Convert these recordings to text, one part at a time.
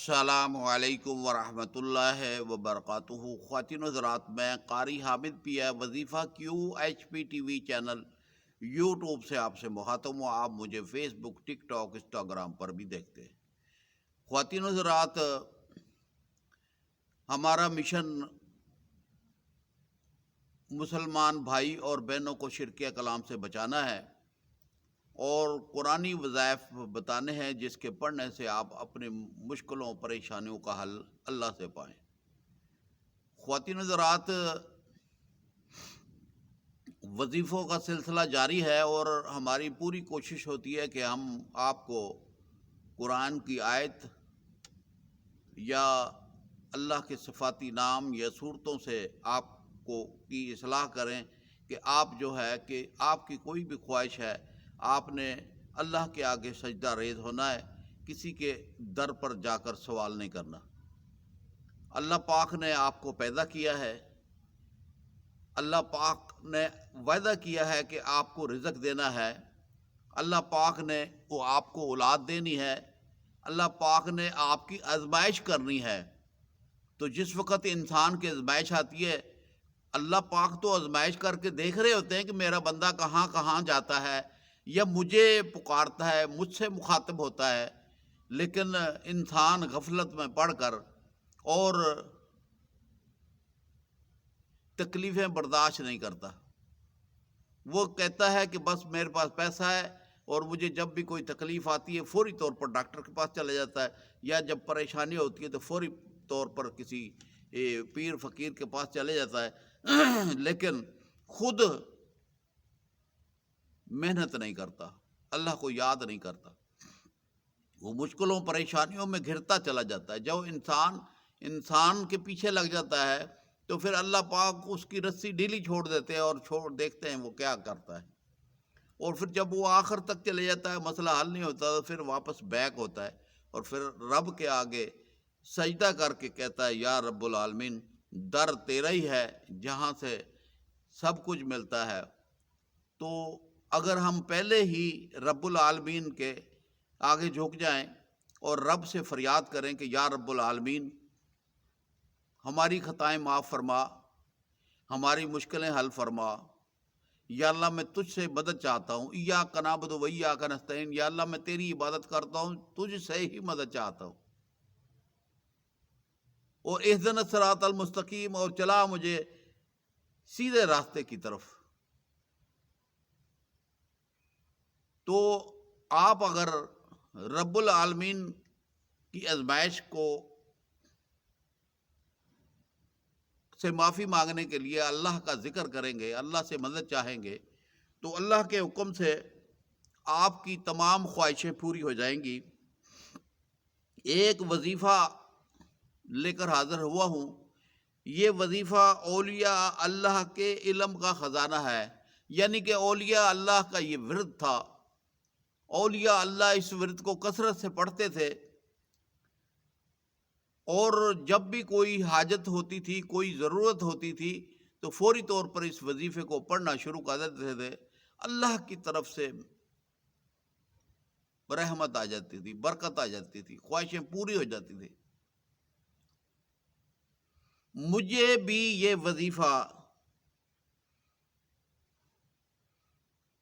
السلام علیکم ورحمۃ اللہ وبرکاتہ۔ خواتین و حضرات، میں قاری حامد پی ہے، وظیفہ QHP TV چینل یوٹیوب سے آپ سے مخاطب ہوں۔ آپ مجھے فیس بک، ٹک ٹاک، انسٹاگرام پر بھی دیکھتے ہیں۔ خواتین و حضرات، ہمارا مشن مسلمان بھائی اور بہنوں کو شرک کلام سے بچانا ہے اور قرآنی وظائف بتانے ہیں جس کے پڑھنے سے آپ اپنے مشکلوں پریشانیوں کا حل اللہ سے پائیں۔ خواتین حضرات، وظیفوں کا سلسلہ جاری ہے اور ہماری پوری کوشش ہوتی ہے کہ ہم آپ کو قرآن کی آیت یا اللہ کے صفاتی نام یا صورتوں سے آپ کو کی اصلاح کریں کہ آپ جو ہے کہ آپ کی کوئی بھی خواہش ہے، آپ نے اللہ کے آگے سجدہ ریز ہونا ہے، کسی کے در پر جا کر سوال نہیں کرنا۔ اللہ پاک نے آپ کو پیدا کیا ہے، اللہ پاک نے وعدہ کیا ہے کہ آپ کو رزق دینا ہے، اللہ پاک نے وہ آپ کو اولاد دینی ہے، اللہ پاک نے آپ کی آزمائش کرنی ہے۔ تو جس وقت انسان کی آزمائش آتی ہے، اللہ پاک تو آزمائش کر کے دیکھ رہے ہوتے ہیں کہ میرا بندہ کہاں کہاں جاتا ہے یا مجھے پکارتا ہے، مجھ سے مخاطب ہوتا ہے، لیکن انسان غفلت میں پڑ کر اور تکلیفیں برداشت نہیں کرتا۔ وہ کہتا ہے کہ بس میرے پاس پیسہ ہے اور مجھے جب بھی کوئی تکلیف آتی ہے فوری طور پر ڈاکٹر کے پاس چلے جاتا ہے، یا جب پریشانی ہوتی ہے تو فوری طور پر کسی پیر فقیر کے پاس چلے جاتا ہے، لیکن خود محنت نہیں کرتا، اللہ کو یاد نہیں کرتا، وہ مشکلوں پریشانیوں میں گھرتا چلا جاتا ہے۔ جب انسان کے پیچھے لگ جاتا ہے تو پھر اللہ پاک اس کی رسی ڈھیلی چھوڑ دیتے ہیں اور دیکھتے ہیں وہ کیا کرتا ہے، اور پھر جب وہ آخر تک چلے جاتا ہے، مسئلہ حل نہیں ہوتا، تو پھر واپس بیک ہوتا ہے اور پھر رب کے آگے سجدہ کر کے کہتا ہے یا رب العالمین، در تیرا ہی ہے جہاں سے سب کچھ ملتا ہے۔ تو اگر ہم پہلے ہی رب العالمین کے آگے جھک جائیں اور رب سے فریاد کریں کہ یا رب العالمین، ہماری خطائیں معاف فرما، ہماری مشکلیں حل فرما، یا اللہ میں تجھ سے مدد چاہتا ہوں، ایاک نعبد و ایاک نستعین، یا اللہ میں تیری عبادت کرتا ہوں، تجھ سے ہی مدد چاہتا ہوں، اور اہدنا الصراط المستقیم، اور چلا مجھے سیدھے راستے کی طرف۔ تو آپ اگر رب العالمین کی آزمائش کو سے معافی مانگنے کے لیے اللہ کا ذکر کریں گے، اللہ سے مدد چاہیں گے، تو اللہ کے حکم سے آپ کی تمام خواہشیں پوری ہو جائیں گی۔ ایک وظیفہ لے کر حاضر ہوا ہوں، یہ وظیفہ اولیاء اللہ کے علم کا خزانہ ہے، یعنی کہ اولیاء اللہ کا یہ ورد تھا۔ اولیاء اللہ اس ورد کو کثرت سے پڑھتے تھے، اور جب بھی کوئی حاجت ہوتی تھی، کوئی ضرورت ہوتی تھی، تو فوری طور پر اس وظیفے کو پڑھنا شروع کر دیتے تھے، اللہ کی طرف سے رحمت آ جاتی تھی، برکت آ جاتی تھی، خواہشیں پوری ہو جاتی تھی۔ مجھے بھی یہ وظیفہ،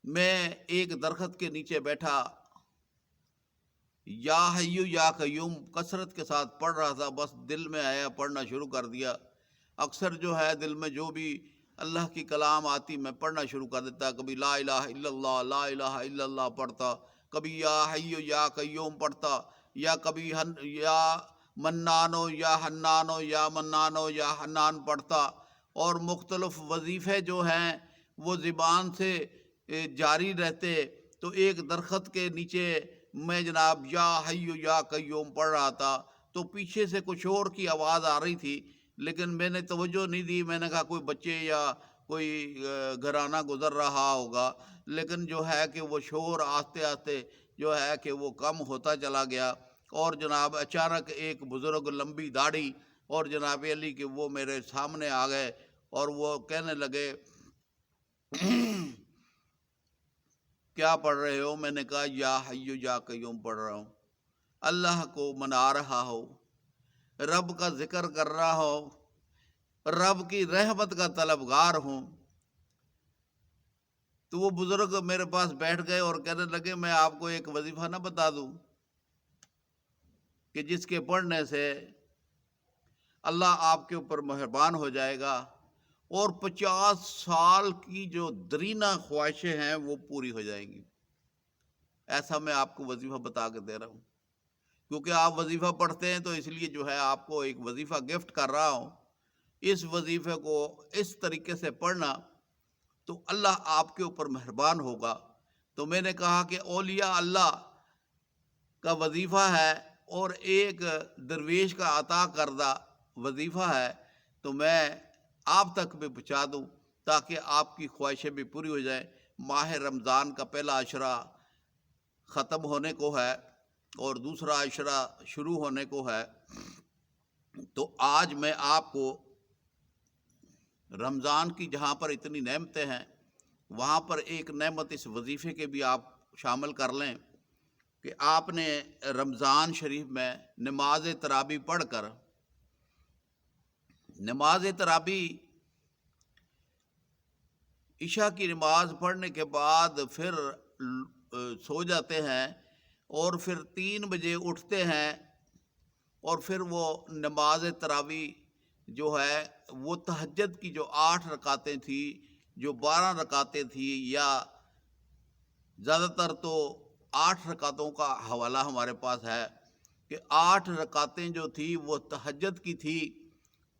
میں ایک درخت کے نیچے بیٹھا یا حیو یا قیوم کثرت کے ساتھ پڑھ رہا تھا، بس دل میں آیا، پڑھنا شروع کر دیا۔ اکثر جو ہے دل میں جو بھی اللہ کی کلام آتی میں پڑھنا شروع کر دیتا، کبھی لا الہ الا اللہ، لا الہ الا اللہ پڑھتا، کبھی یا حیو یا قیوم پڑھتا، یا کبھی یا منانو یا حنانو یا منانو یا حنان پڑھتا، اور مختلف وظیفے جو ہیں وہ زبان سے جاری رہتے۔ تو ایک درخت کے نیچے میں جناب یا حیو یا قیوم پڑھ رہا تھا، تو پیچھے سے کچھ اور کی آواز آ رہی تھی، لیکن میں نے توجہ نہیں دی، میں نے کہا کوئی بچے یا کوئی گھرانہ گزر رہا ہوگا، لیکن جو ہے کہ وہ شور آہستہ آہستہ جو ہے کہ وہ کم ہوتا چلا گیا، اور جناب اچانک ایک بزرگ لمبی داڑھی اور جناب علی کہ وہ میرے سامنے آ گئے، اور وہ کہنے لگے کیا پڑھ رہے ہو؟ میں نے کہا یا حیو یا قیوم پڑھ رہا ہوں، اللہ کو منا رہا ہو، رب کا ذکر کر رہا ہو، رب کی رحمت کا طلبگار ہوں، تو وہ بزرگ میرے پاس بیٹھ گئے اور کہنے لگے میں آپ کو ایک وظیفہ نہ بتا دوں کہ جس کے پڑھنے سے اللہ آپ کے اوپر مہربان ہو جائے گا اور 50 سال کی جو درینہ خواہشیں ہیں وہ پوری ہو جائیں گی۔ ایسا میں آپ کو وظیفہ بتا کے دے رہا ہوں، کیونکہ آپ وظیفہ پڑھتے ہیں تو اس لیے جو ہے آپ کو ایک وظیفہ گفٹ کر رہا ہوں۔ اس وظیفے کو اس طریقے سے پڑھنا تو اللہ آپ کے اوپر مہربان ہوگا۔ تو میں نے کہا کہ اولیاء اللہ کا وظیفہ ہے اور ایک درویش کا عطا کردہ وظیفہ ہے، تو میں آپ تک بھی پہنچا دوں تاکہ آپ کی خواہشیں بھی پوری ہو جائیں۔ ماہ رمضان کا پہلا عشرہ ختم ہونے کو ہے اور دوسرا عشرہ شروع ہونے کو ہے، تو آج میں آپ کو رمضان کی جہاں پر اتنی نعمتیں ہیں وہاں پر ایک نعمت اس وظیفے کے بھی آپ شامل کر لیں کہ آپ نے رمضان شریف میں نماز تراویح پڑھ کر، نماز تراویح عشاء کی نماز پڑھنے کے بعد پھر سو جاتے ہیں اور پھر 3 بجے اٹھتے ہیں اور پھر وہ نماز تراویح جو ہے وہ تہجد کی جو 8 رکعتیں تھیں، جو 12 رکعتیں تھیں، یا زیادہ تر تو 8 رکعتوں کا حوالہ ہمارے پاس ہے کہ 8 رکعتیں جو تھی وہ تہجد کی تھی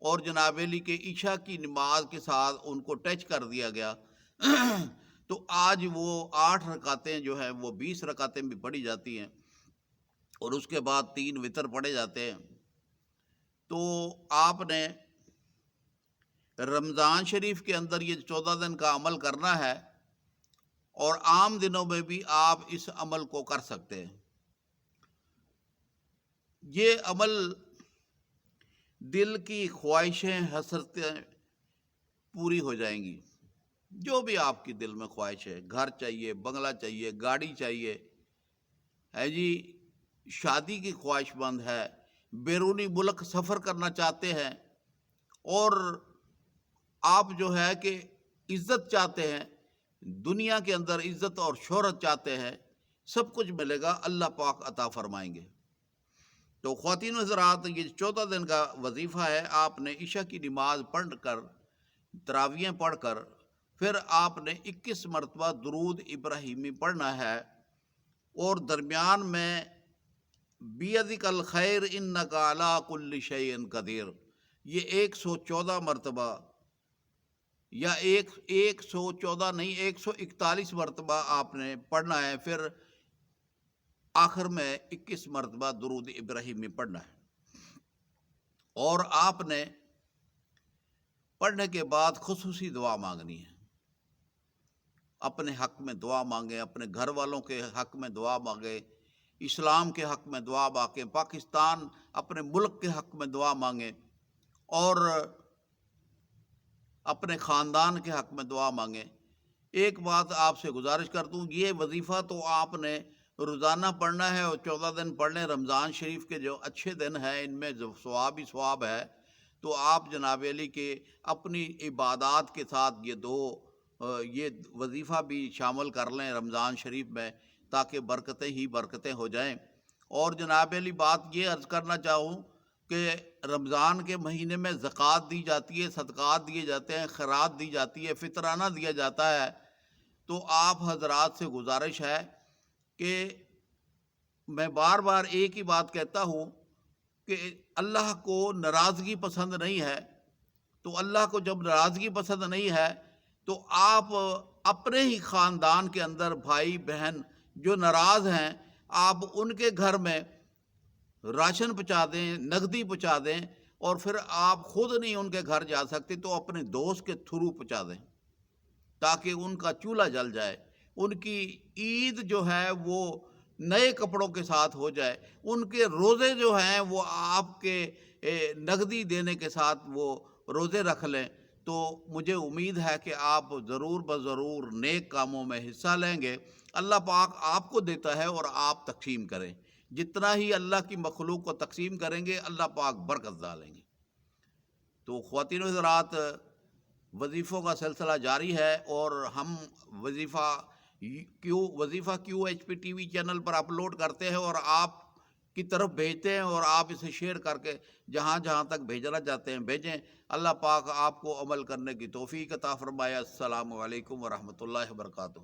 اور جناب علی کے عشاء کی نماز کے ساتھ ان کو ٹچ کر دیا گیا تو آج وہ 8 رکعتیں جو ہیں وہ 20 رکعتیں بھی پڑھی جاتی ہیں اور اس کے بعد 3 وتر پڑھے جاتے ہیں۔ تو آپ نے رمضان شریف کے اندر یہ 14 دن کا عمل کرنا ہے اور عام دنوں میں بھی آپ اس عمل کو کر سکتے ہیں۔ یہ عمل دل کی خواہشیں حسرتیں پوری ہو جائیں گی، جو بھی آپ کی دل میں خواہش ہے، گھر چاہیے، بنگلہ چاہیے، گاڑی چاہیے، ہے جی، شادی کی خواہش مند ہے، بیرونی ملک سفر کرنا چاہتے ہیں، اور آپ جو ہے کہ عزت چاہتے ہیں، دنیا کے اندر عزت اور شہرت چاہتے ہیں، سب کچھ ملے گا، اللہ پاک عطا فرمائیں گے۔ تو خواتین و حضرات، یہ 14 دن کا وظیفہ ہے۔ آپ نے عشاء کی نماز پڑھ کر، تراویحیں پڑھ کر، پھر آپ نے 21 مرتبہ درود ابراہیمی پڑھنا ہے اور درمیان میں بیدک الخیر انک علی کل شیء قدیر، یہ 114 مرتبہ یا 114 نہیں 141 مرتبہ آپ نے پڑھنا ہے، پھر آخر میں 21 مرتبہ درود ابراہیمی پڑھنا ہے۔ اور آپ نے پڑھنے کے بعد خصوصی دعا مانگنی ہے، اپنے حق میں دعا مانگیں، اپنے گھر والوں کے حق میں دعا مانگیں، اسلام کے حق میں دعا مانگیں، پاکستان اپنے ملک کے حق میں دعا مانگیں، اور اپنے خاندان کے حق میں دعا مانگیں۔ ایک بات آپ سے گزارش کر دوں، یہ وظیفہ تو آپ نے روزانہ پڑھنا ہے اور 14 دن پڑھنے، رمضان شریف کے جو اچھے دن ہیں ان میں ثواب ہی ثواب ہے، تو آپ جناب علی کے اپنی عبادات کے ساتھ یہ وظیفہ بھی شامل کر لیں رمضان شریف میں، تاکہ برکتیں ہی برکتیں ہو جائیں۔ اور جناب علی بات یہ عرض کرنا چاہوں کہ رمضان کے مہینے میں زکوٰۃ دی جاتی ہے، صدقات دیے جاتے ہیں، خیرات دی جاتی ہے، فطرانہ دیا جاتا ہے۔ تو آپ حضرات سے گزارش ہے کہ میں بار بار ایک ہی بات کہتا ہوں کہ اللہ کو ناراضگی پسند نہیں ہے، تو اللہ کو جب ناراضگی پسند نہیں ہے تو آپ اپنے ہی خاندان کے اندر بھائی بہن جو ناراض ہیں، آپ ان کے گھر میں راشن پہنچا دیں، نقدی پہنچا دیں، اور پھر آپ خود نہیں ان کے گھر جا سکتے تو اپنے دوست کے تھرو پہنچا دیں تاکہ ان کا چولہا جل جائے، ان کی عید جو ہے وہ نئے کپڑوں کے ساتھ ہو جائے، ان کے روزے جو ہیں وہ آپ کے نقدی دینے کے ساتھ وہ روزے رکھ لیں۔ تو مجھے امید ہے کہ آپ ضرور بضرور نیک کاموں میں حصہ لیں گے۔ اللہ پاک آپ کو دیتا ہے اور آپ تقسیم کریں۔ جتنا ہی اللہ کی مخلوق کو تقسیم کریں گے اللہ پاک برکت ڈالیں گے۔ تو خواتین و حضرات، وظیفوں کا سلسلہ جاری ہے، اور ہم وظیفہ Q H P T V channel پر اپلوڈ کرتے ہیں اور آپ کی طرف بھیجتے ہیں، اور آپ اسے شیئر کر کے جہاں جہاں تک بھیجنا چاہتے ہیں بھیجیں۔ اللہ پاک آپ کو عمل کرنے کی توفیق عطا فرمائے۔ السلام علیکم ورحمۃ اللہ وبرکاتہ۔